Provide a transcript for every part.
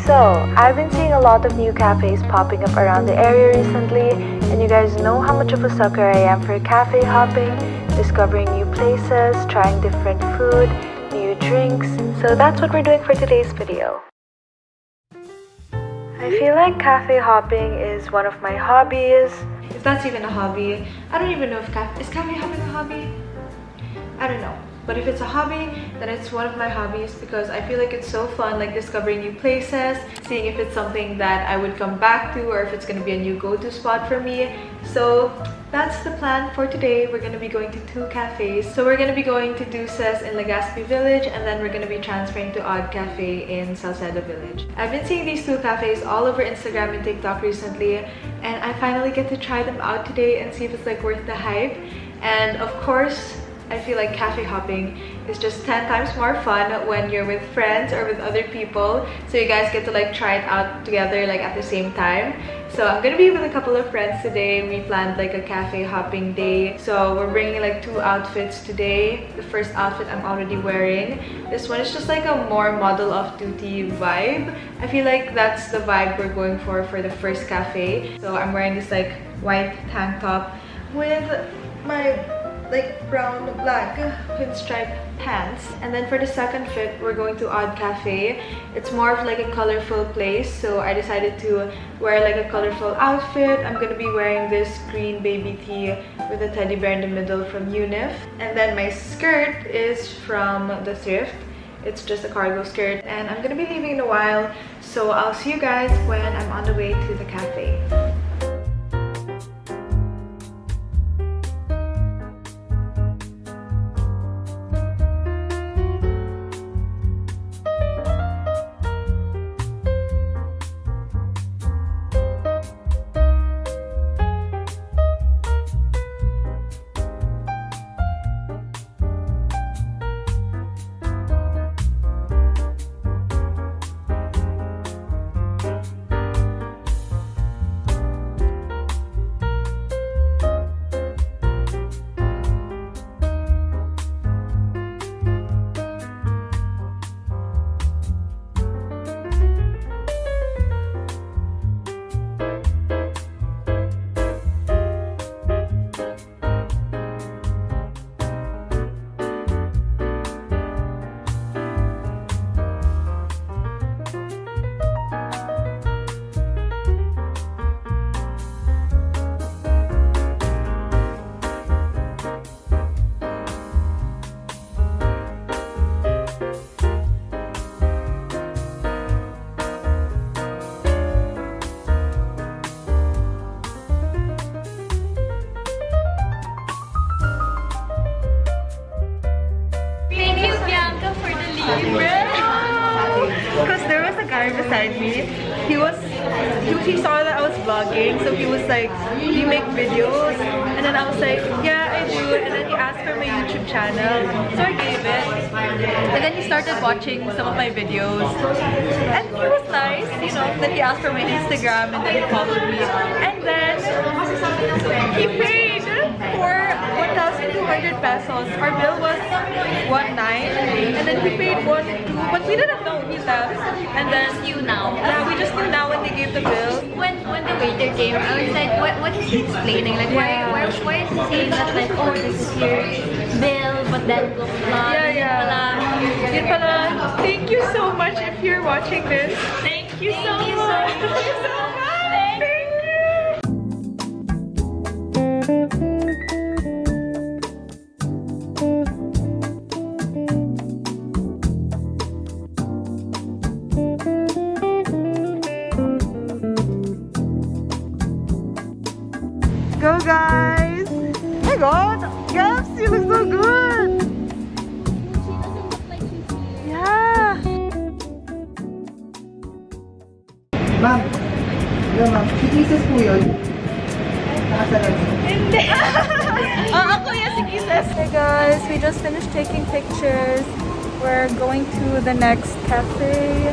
So, I've been seeing a lot of new cafes popping up around the area recently, and you guys know how much of a sucker I am for cafe hopping, discovering new places, trying different food, new drinks. So that's what we're doing for today's video. I feel like cafe hopping is one of my hobbies. If that's even a hobby. I don't even know if is cafe hopping a hobby? I don't know. But if it's a hobby, then it's one of my hobbies because I feel like it's so fun, like discovering new places, seeing if it's something that I would come back to or if it's going to be a new go-to spot for me. So that's the plan for today. We're going to be going to 2 cafes. So we're going to be going to Deuces in Legazpi Village, and then we're going to be transferring to Odd Cafe in Salcedo Village. I've been seeing these 2 cafes all over Instagram and TikTok recently, and I finally get to try them out today and see if it's like worth the hype. And of course, I feel like cafe hopping is just 10 times more fun when you're with friends or with other people, so you guys get to like try it out together like at the same time. So I'm gonna be with a couple of friends today. We planned like a cafe hopping day, so we're bringing like 2 outfits today. The first outfit I'm already wearing. This one is just like a more model of duty vibe. I feel like that's the vibe we're going for the first cafe. So I'm wearing this like white tank top with my like brown black pinstripe pants, and then for the second fit we're going to Odd Cafe. It's more of like a colorful place, so I decided to wear like a colorful outfit. I'm gonna be wearing this green baby tee with a teddy bear in the middle from Unif, and then my skirt is from the thrift. It's just a cargo skirt, and I'm gonna be leaving in a while, so I'll see you guys when I'm on the way to the cafe. Because there was a guy beside me. He saw that I was vlogging, so he was like, "Do you make videos?" And then I was like, "Yeah, I do." And then he asked for my YouTube channel, so I gave it. And then he started watching some of my videos, and he was nice, you know. Then he asked for my Instagram, and then he followed me. And then he paid for 1,200 pesos. Our bill was 1,900, and then he paid 1,200, but we didn't know he left. And then You now. yeah, we just knew now when they gave the bill. When the waiter came, I was like, what is he explaining? Like, why is he saying that, like, oh, this is your bill, but then go Yeah. Yun pala. Thank you so much if you're watching this. Thank you so much. Thank you so much. Thank you. Go guys! Oh my god! Gaps, you look so good! Yeah! Ma'am, ma'am, si Kisses po yun. Nakasalag. Hindi! Ako yan si Kisses! Hey guys, we just finished taking pictures. We're going to the next cafe,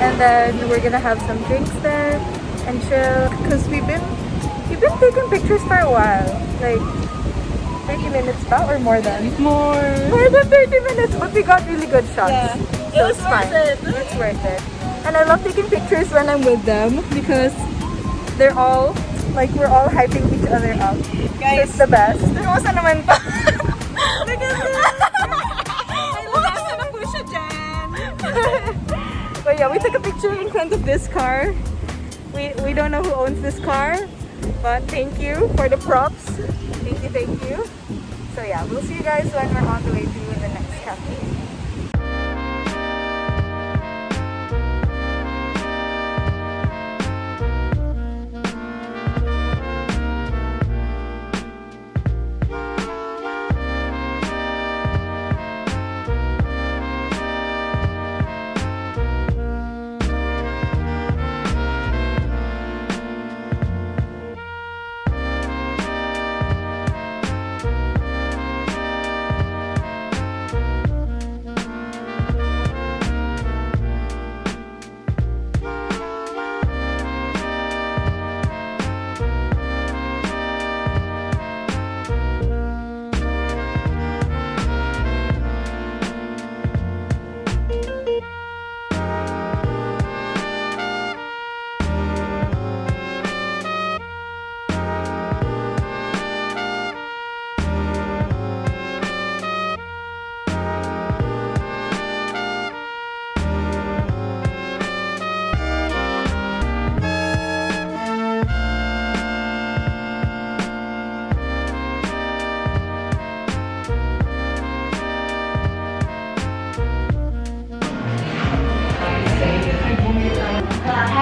and then we're gonna have some drinks there and chill, because we've been taking pictures for a while, like 30 minutes ba or more than? More than 30 minutes, but we got really good shots. Yeah. So it's fine. It's worth it. And I love taking pictures when I'm with them because they're all, like, we're all hyping each other up. Guys, so it's the best. Seryoso naman pa. Look at this! Ay, lasa na po siya dyan. But yeah, we took a picture in front of this car. We don't know who owns this car, but thank you for the props. Thank you. So yeah, we'll see you guys when we're on the way to the next cafe.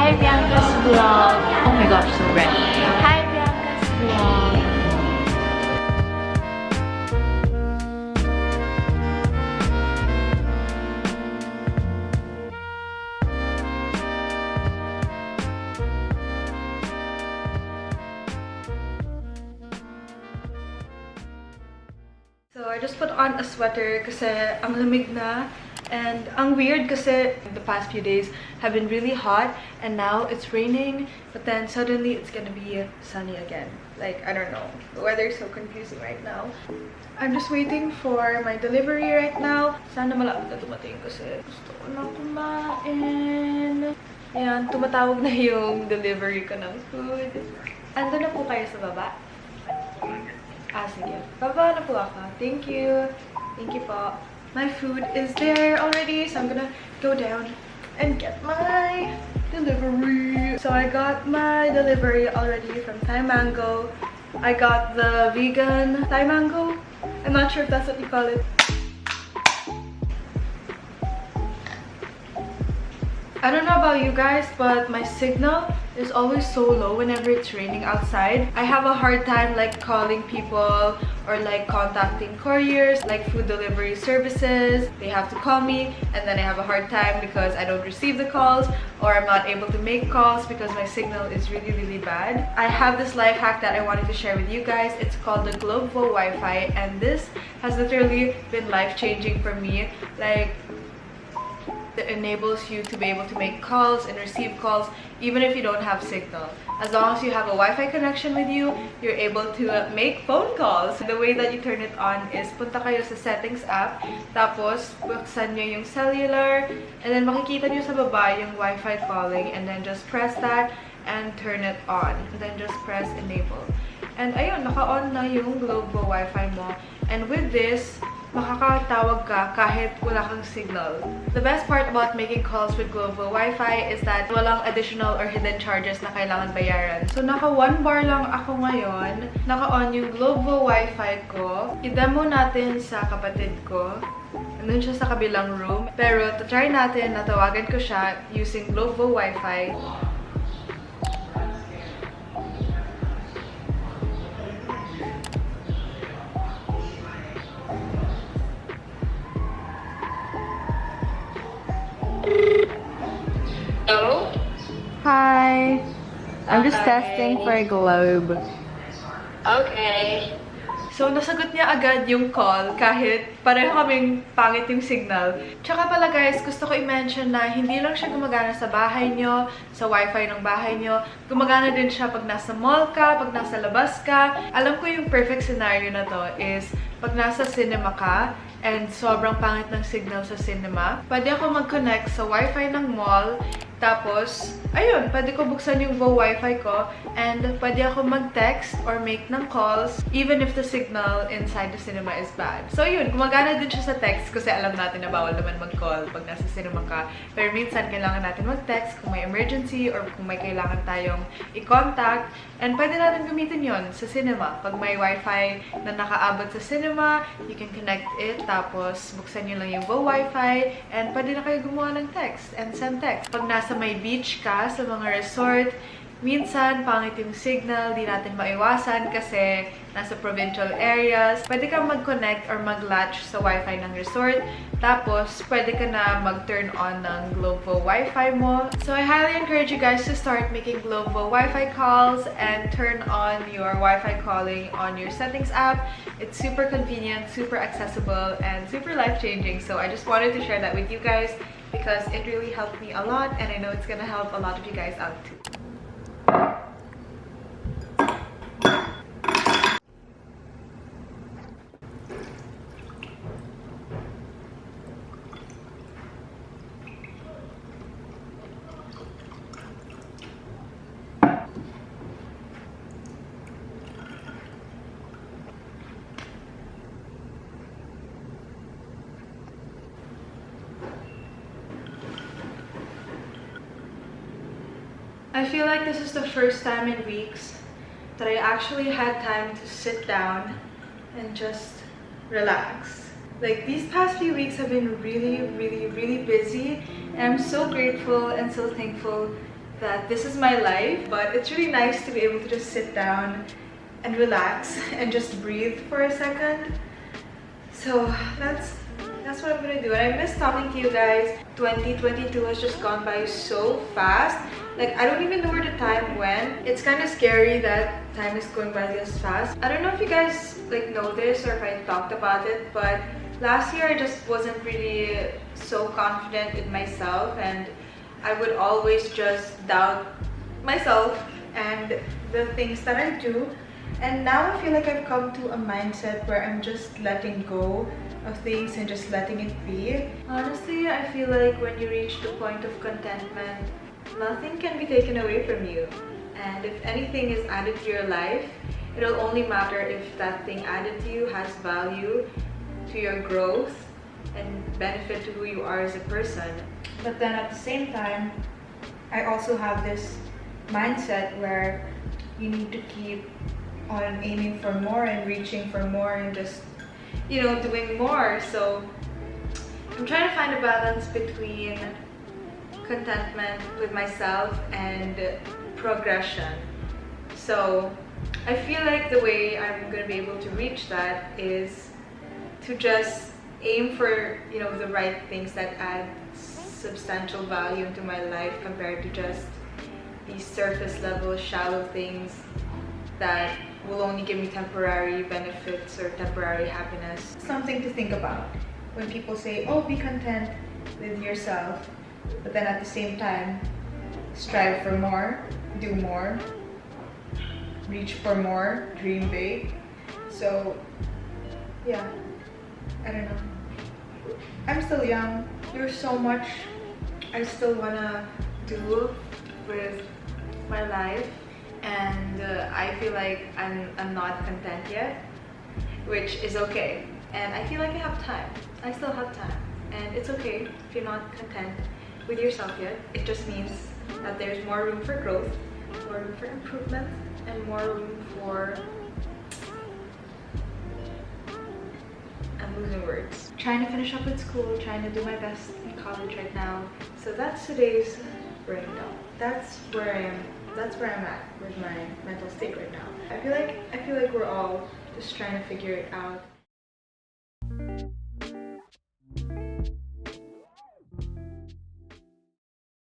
Hi, Bianca's vlog. Oh my gosh, so red. Hi, Bianca's vlog. So I just put on a sweater kasi ang lamig na. And ang weird kasi the past few days have been really hot and now it's raining, but then suddenly it's gonna be sunny again. Like, I don't know. The weather is so confusing right now. I'm just waiting for my delivery right now. Sana malapit na dumating kasi gusto ko na kumain. Ayan, tumatawag na yung delivery ko ng food. Ando na po kayo sa baba? Ah, sige. Baba na po ako. Thank you. Thank you po. My food is there already, so I'm gonna go down and get my delivery. So I got my delivery already from Thai Mango. I got the vegan Thai Mango. I'm not sure if that's what you call it. I don't know about you guys, but my signal is always so low whenever it's raining outside. I have a hard time like calling people or like contacting couriers, like food delivery services. They have to call me and then I have a hard time because I don't receive the calls or I'm not able to make calls because my signal is really bad. I have this life hack that I wanted to share with you guys. It's called the Glovo Wi-Fi and this has literally been life-changing for me. Like, it enables you to be able to make calls and receive calls even if you don't have signal. As long as you have a Wi-Fi connection with you, you're able to make phone calls. The way that you turn it on is punta kayo sa settings app, tapos buksan nyo yung cellular, and then makikita nyo sa baba yung Wi-Fi calling, and then just press that and turn it on. And then just press enable. And ayun, naka-on na yung Glovo Wi-Fi mo. And with this, makakatawag ka kahit wala kang signal. The best part about making calls with Glovo Wi-Fi is that walang additional or hidden charges na kailangan bayaran. So naka 1 bar lang ako ngayon. Naka-on yung Glovo Wi-Fi ko. I-demo natin sa kapatid ko. Nandun siya sa kabilang room. Pero try natin na tawagan ko siya using Glovo Wi-Fi. Hello? Hi! I'm just testing for Globe. Okay. So, nasagot niya agad yung call kahit pareho kaming pangit yung signal. Tsaka pala guys, gusto ko i-mention na hindi lang siya gumagana sa bahay nyo, sa wifi ng bahay nyo. Gumagana din siya pag nasa mall ka, pag nasa labas ka. Alam ko yung perfect scenario na to is pag nasa cinema ka and sobrang pangit ng signal sa cinema. Pwede ako mag-connect sa wifi ng mall, Tapos, ayun, pwede ko buksan yung Wi-Fi ko and pwede ako mag-text or make ng calls even if the signal inside the cinema is bad. So yun, gumagana din siya sa text kasi alam natin na bawal naman mag-call pag nasa cinema ka. Pero minsan kailangan natin mag-text kung may emergency or kung may kailangan tayong i-contact. And pwede natin gamitin yon sa cinema. Pag may Wi-Fi na nakaabot sa cinema, you can connect it. Tapos, buksan nyo lang yung Wi-Fi and pwede na kayo gumawa ng text and send text. Pag nasa may beach ka, sa mga resort, minsan, pangit yung signal, di natin maiwasan kasi nasa provincial areas. Pwede kang mag-connect or mag-latch sa Wi-Fi ng resort. Tapos, pwede ka na mag-turn on ng Glovo Wi-Fi mo. So, I highly encourage you guys to start making Glovo Wi-Fi calls and turn on your Wi-Fi calling on your settings app. It's super convenient, super accessible, and super life-changing. So, I just wanted to share that with you guys because it really helped me a lot, and I know it's gonna help a lot of you guys out too. I feel like this is the first time in weeks that I actually had time to sit down and just relax. Like, these past few weeks have been really busy, and I'm so grateful and so thankful that this is my life. But it's really nice to be able to just sit down and relax and just breathe for a second. So that's what I'm gonna do. And I miss talking to you guys. 2022 has just gone by so fast. Like, I don't even know where the time went. It's kind of scary that time is going by this fast. I don't know if you guys like know this or if I talked about it, but last year I just wasn't really so confident in myself, and I would always just doubt myself and the things that I do. And now I feel like I've come to a mindset where I'm just letting go of things and just letting it be. Honestly, I feel like when you reach the point of contentment, nothing can be taken away from you. And if anything is added to your life, it'll only matter if that thing added to you has value to your growth and benefit to who you are as a person. But then at the same time, I also have this mindset where you need to keep on aiming for more and reaching for more and just, you know, doing more. So I'm trying to find a balance between contentment with myself and progression. So I feel like the way I'm gonna be able to reach that is to just aim for, you know, the right things that add substantial value into my life compared to just these surface level shallow things that will only give me temporary benefits or temporary happiness. Something to think about when people say, oh, be content with yourself, but then at the same time strive for more, do more, reach for more, dream big. So yeah, I don't know. I'm still young. There's so much I still wanna do with my life, and I feel like I'm not content yet, which is okay. And I feel like I have time. I still have time, and it's okay if you're not content with yourself yet. It just means that there's more room for growth, more room for improvement, and more room for, I'm losing words. Trying to finish up with school, trying to do my best in college right now. So that's today's breakdown. That's where I am. That's where I'm at with my mental state right now. I feel like we're all just trying to figure it out.